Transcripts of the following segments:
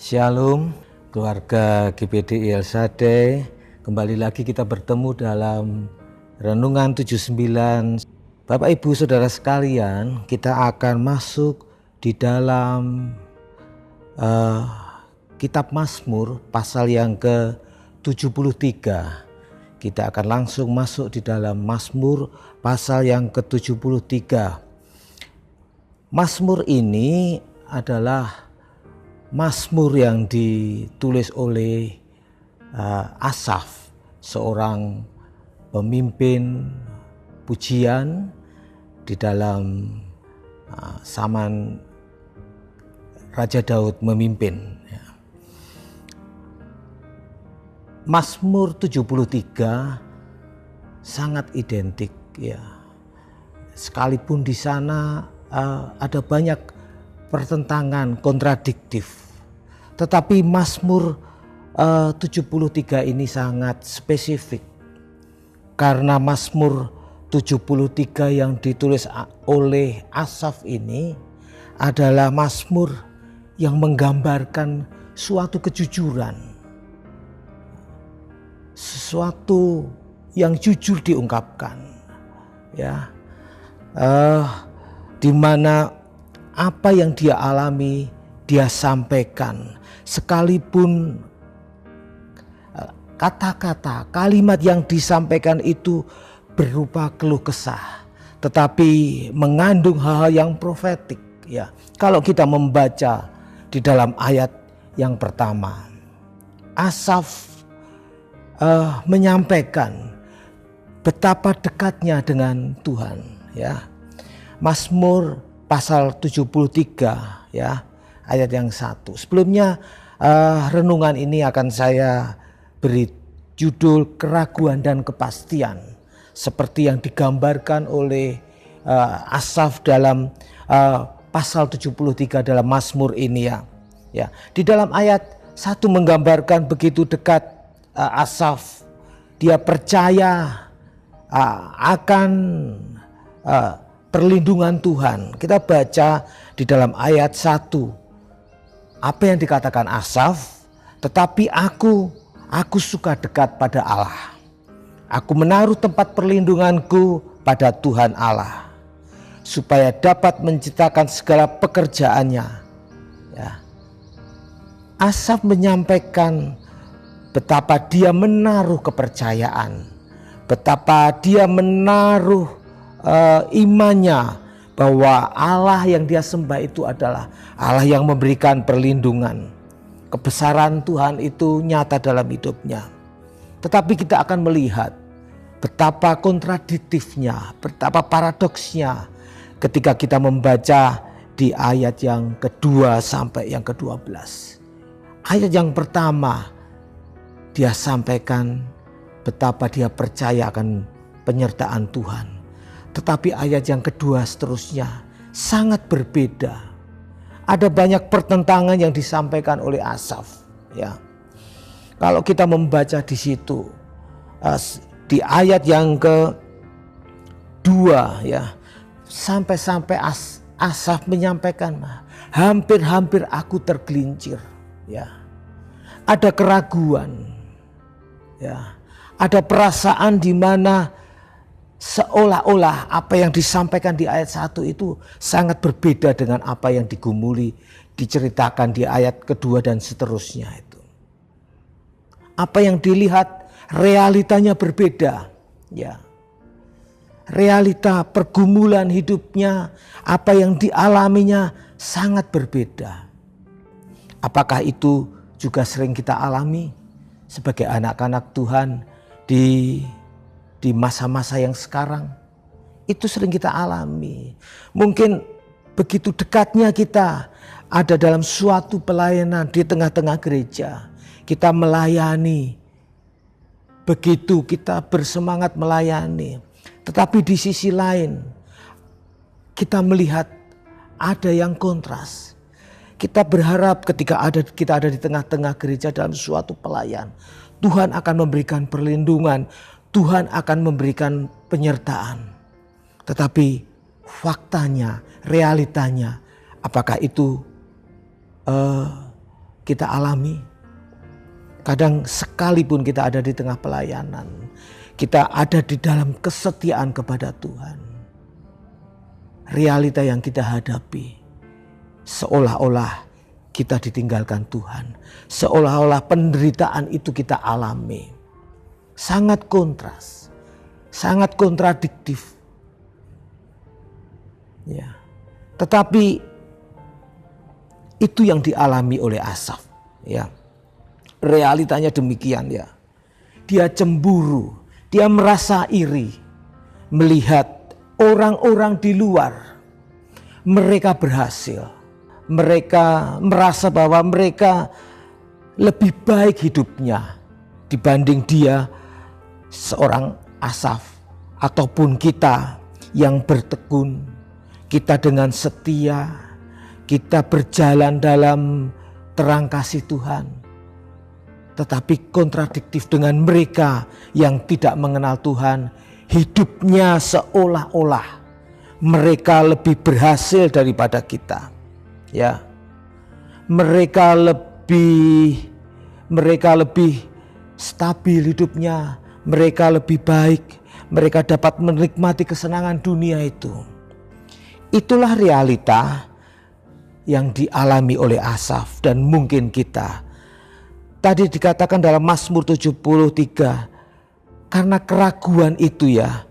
Shalom keluarga GBD El Shaddai. Kembali lagi kita bertemu dalam Renungan 79. Bapak Ibu Saudara sekalian, kita akan masuk di dalam kitab Mazmur pasal yang ke-73. Kita akan langsung masuk di dalam Mazmur pasal yang ke-73. Mazmur ini adalah Mazmur yang ditulis oleh Asaf, seorang pemimpin pujian di dalam zaman Raja Daud memimpin. Mazmur 73 sangat identik ya. Sekalipun di sana ada banyak pertentangan kontradiktif, tetapi Mazmur 73 ini sangat spesifik karena Mazmur 73 yang ditulis oleh Asaf ini adalah Mazmur yang menggambarkan suatu kejujuran, sesuatu yang jujur diungkapkan, ya, di mana apa yang dia alami dia sampaikan, sekalipun kata-kata, kalimat yang disampaikan itu berupa keluh kesah, tetapi mengandung hal-hal yang profetik. Ya, kalau kita membaca di dalam ayat yang pertama, Asaf menyampaikan betapa dekatnya dengan Tuhan. Ya, Mazmur pasal 73 ya, ayat yang 1. Sebelumnya renungan ini akan saya beri judul keraguan dan kepastian, seperti yang digambarkan oleh Asaf dalam pasal 73 dalam Mazmur ini ya. Ya, di dalam ayat 1 menggambarkan begitu dekat Asaf, dia percaya akan perlindungan Tuhan. Kita baca di dalam ayat 1 apa yang dikatakan Asaf, tetapi aku suka dekat pada Allah. Aku menaruh tempat perlindunganku pada Tuhan Allah, supaya dapat menciptakan segala pekerjaannya. Ya. Asaf menyampaikan betapa dia menaruh kepercayaan, betapa dia menaruh imannya bahwa Allah yang dia sembah itu adalah Allah yang memberikan perlindungan. Kebesaran Tuhan itu nyata dalam hidupnya. Tetapi kita akan melihat betapa kontradiktifnya, betapa paradoksnya ketika kita membaca di ayat yang kedua sampai yang ke-12. Ayat yang pertama dia sampaikan betapa dia percaya akan penyertaan Tuhan. Tetapi ayat yang kedua seterusnya sangat berbeda. Ada banyak pertentangan yang disampaikan oleh Asaf. Ya, kalau kita membaca di situ di ayat yang kedua ya, sampai Asaf menyampaikan hampir-hampir aku tergelincir. Ya, ada keraguan. Ya, ada perasaan di mana seolah-olah apa yang disampaikan di ayat 1 itu sangat berbeda dengan apa yang digumuli, diceritakan di ayat kedua dan seterusnya itu. Apa yang dilihat realitanya berbeda. Ya. Realita pergumulan hidupnya, apa yang dialaminya sangat berbeda. Apakah itu juga sering kita alami sebagai anak-anak Tuhan di masa-masa yang sekarang? Itu sering kita alami. Mungkin begitu dekatnya kita ada dalam suatu pelayanan di tengah-tengah gereja. Kita melayani, begitu kita bersemangat melayani. Tetapi di sisi lain kita melihat ada yang kontras. Kita berharap ketika kita ada di tengah-tengah gereja dalam suatu pelayan, Tuhan akan memberikan perlindungan, Tuhan akan memberikan penyertaan. Tetapi faktanya, realitanya, apakah itu kita alami. Kadang sekalipun kita ada di tengah pelayanan, kita ada di dalam kesetiaan kepada Tuhan. Realita yang kita hadapi seolah-olah kita ditinggalkan Tuhan. Seolah-olah penderitaan itu kita alami. Sangat kontras, sangat kontradiktif. Ya. Tetapi itu yang dialami oleh Asaf, ya. Realitanya demikian, ya. Dia cemburu, dia merasa iri melihat orang-orang di luar mereka berhasil. Mereka merasa bahwa mereka lebih baik hidupnya dibanding dia, seorang Asaf, ataupun kita yang bertekun, kita dengan setia, kita berjalan dalam terang kasih Tuhan. Tetapi kontradiktif dengan mereka yang tidak mengenal Tuhan, hidupnya seolah-olah mereka lebih berhasil daripada kita. Ya, mereka lebih stabil hidupnya, mereka lebih baik, mereka dapat menikmati kesenangan dunia itu. Itulah realita yang dialami oleh Asaf dan mungkin kita. Tadi dikatakan dalam Mazmur 73, karena keraguan itu, ya.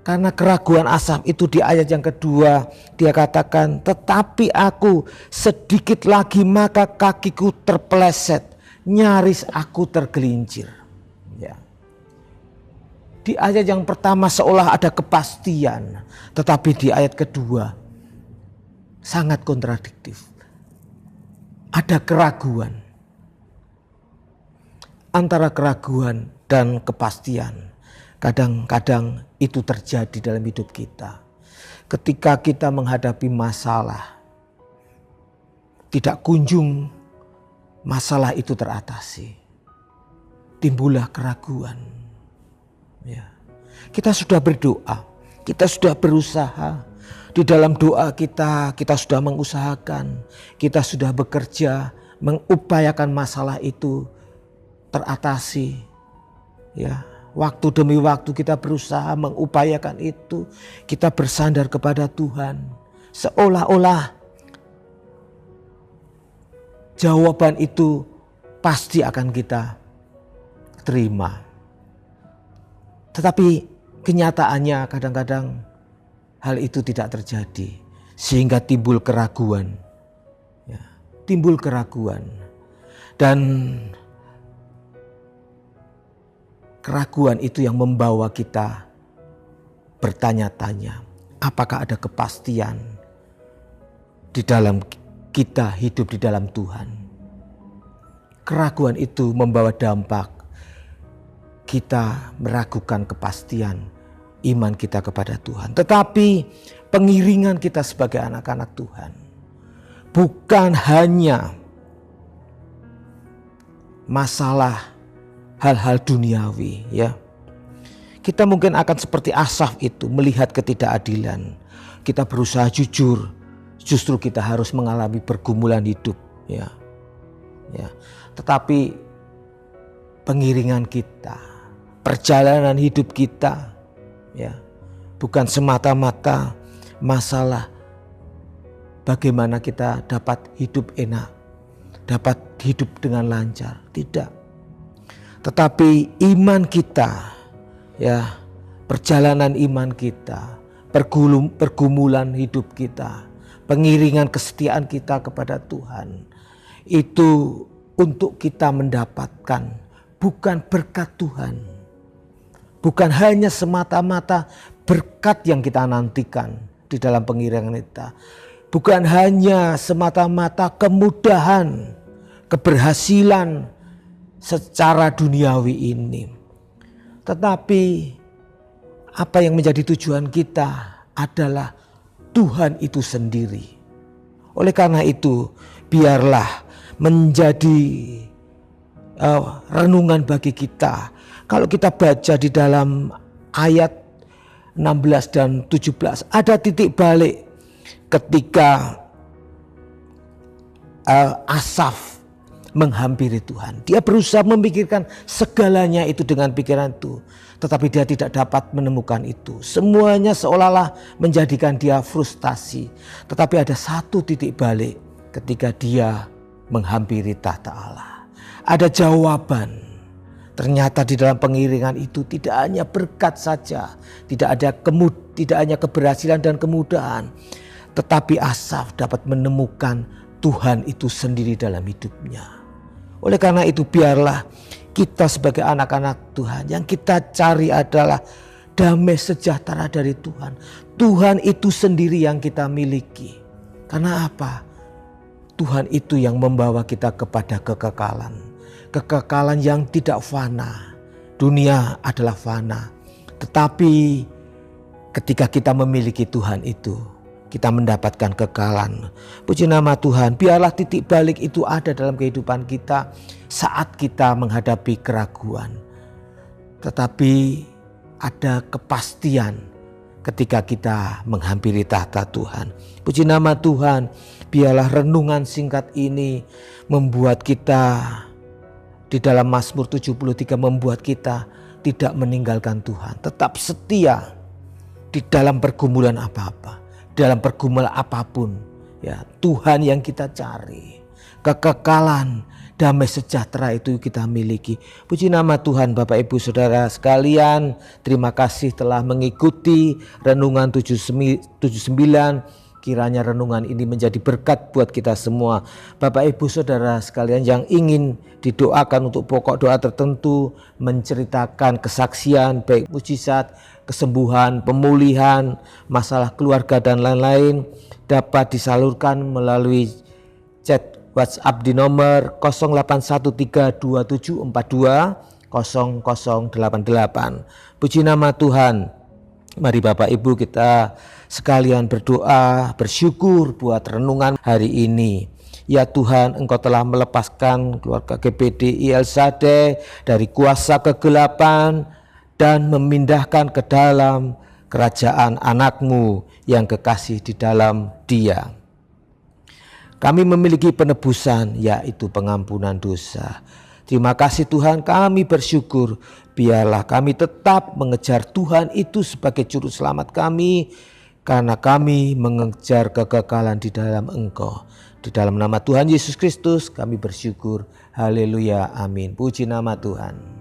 Karena keraguan Asaf itu di ayat yang kedua dia katakan, tetapi aku sedikit lagi maka kakiku terpeleset, nyaris aku tergelincir. Ya. Di ayat yang pertama seolah ada kepastian, tetapi di ayat kedua sangat kontradiktif. Ada keraguan. Antara keraguan dan kepastian, kadang-kadang itu terjadi dalam hidup kita. Ketika kita menghadapi masalah, tidak kunjung masalah itu teratasi, timbullah keraguan. Ya. Kita sudah berdoa, kita sudah berusaha. Di dalam doa kita sudah mengusahakan, kita sudah bekerja, mengupayakan masalah itu teratasi. Ya, waktu demi waktu kita berusaha mengupayakan itu, kita bersandar kepada Tuhan. Seolah-olah jawaban itu pasti akan kita terima. Tetapi kenyataannya kadang-kadang hal itu tidak terjadi, sehingga timbul keraguan. Ya, timbul keraguan. Dan keraguan itu yang membawa kita bertanya-tanya, apakah ada kepastian di dalam kita hidup di dalam Tuhan. Keraguan itu membawa dampak kita meragukan kepastian iman kita kepada Tuhan. Tetapi pengiringan kita sebagai anak-anak Tuhan bukan hanya masalah hal-hal duniawi, ya. Kita mungkin akan seperti Asaf itu melihat ketidakadilan. Kita berusaha jujur, justru kita harus mengalami pergumulan hidup, ya. Ya. Tetapi pengiringan kita, perjalanan hidup kita, ya, bukan semata-mata masalah bagaimana kita dapat hidup enak, dapat hidup dengan lancar, tidak. Tetapi iman kita, ya, perjalanan iman kita, pergumulan hidup kita, pengiringan kesetiaan kita kepada Tuhan, itu untuk kita mendapatkan bukan berkat Tuhan, bukan hanya semata-mata berkat yang kita nantikan di dalam pengiringan kita, bukan hanya semata-mata kemudahan, keberhasilan secara duniawi ini. Tetapi apa yang menjadi tujuan kita adalah Tuhan itu sendiri. Oleh karena itu, biarlah menjadi renungan bagi kita. Kalau kita baca di dalam ayat 16 dan 17, ada titik balik ketika Asaf menghampiri Tuhan. Dia berusaha memikirkan segalanya itu dengan pikiran itu. Tetapi dia tidak dapat menemukan itu. Semuanya seolah-olah menjadikan dia frustasi. Tetapi ada satu titik balik ketika dia menghampiri tahta Allah. Ada jawaban. Ternyata di dalam pengiringan itu tidak hanya berkat saja, tidak hanya keberhasilan dan kemudahan, tetapi Asaf dapat menemukan Tuhan itu sendiri dalam hidupnya. Oleh karena itu biarlah kita sebagai anak-anak Tuhan yang kita cari adalah damai sejahtera dari Tuhan. Tuhan itu sendiri yang kita miliki. Karena apa? Tuhan itu yang membawa kita kepada kekekalan. Kekekalan yang tidak fana. Dunia adalah fana. Tetapi ketika kita memiliki Tuhan itu, kita mendapatkan kekekalan. Puji nama Tuhan, biarlah titik balik itu ada dalam kehidupan kita saat kita menghadapi keraguan. Tetapi ada kepastian ketika kita menghampiri tahta Tuhan. Puji nama Tuhan, biarlah renungan singkat ini membuat kita di dalam Mazmur 73 membuat kita tidak meninggalkan Tuhan. Tetap setia di dalam pergumulan apa-apa. Dalam pergumulan apapun. Ya, Tuhan yang kita cari. Kekekalan, damai sejahtera itu kita miliki. Puji nama Tuhan Bapak Ibu Saudara sekalian. Terima kasih telah mengikuti renungan 79. Kiranya renungan ini menjadi berkat buat kita semua. Bapak Ibu Saudara sekalian yang ingin didoakan untuk pokok doa tertentu, menceritakan kesaksian baik mujizat, kesembuhan, pemulihan, masalah keluarga dan lain-lain, dapat disalurkan melalui chat WhatsApp di nomor 081327420088. Puji nama Tuhan. Mari Bapak Ibu kita sekalian berdoa, bersyukur buat renungan hari ini. Ya Tuhan, Engkau telah melepaskan keluarga GPDI El Shaddai dari kuasa kegelapan dan memindahkan ke dalam kerajaan anak-Mu yang kekasih di dalam Dia. Kami memiliki penebusan, yaitu pengampunan dosa. Terima kasih Tuhan, kami bersyukur. Biarlah kami tetap mengejar Tuhan itu sebagai juru selamat kami, karena kami mengejar kekekalan di dalam Engkau. Di dalam nama Tuhan Yesus Kristus kami bersyukur. Haleluya, amin. Puji nama Tuhan.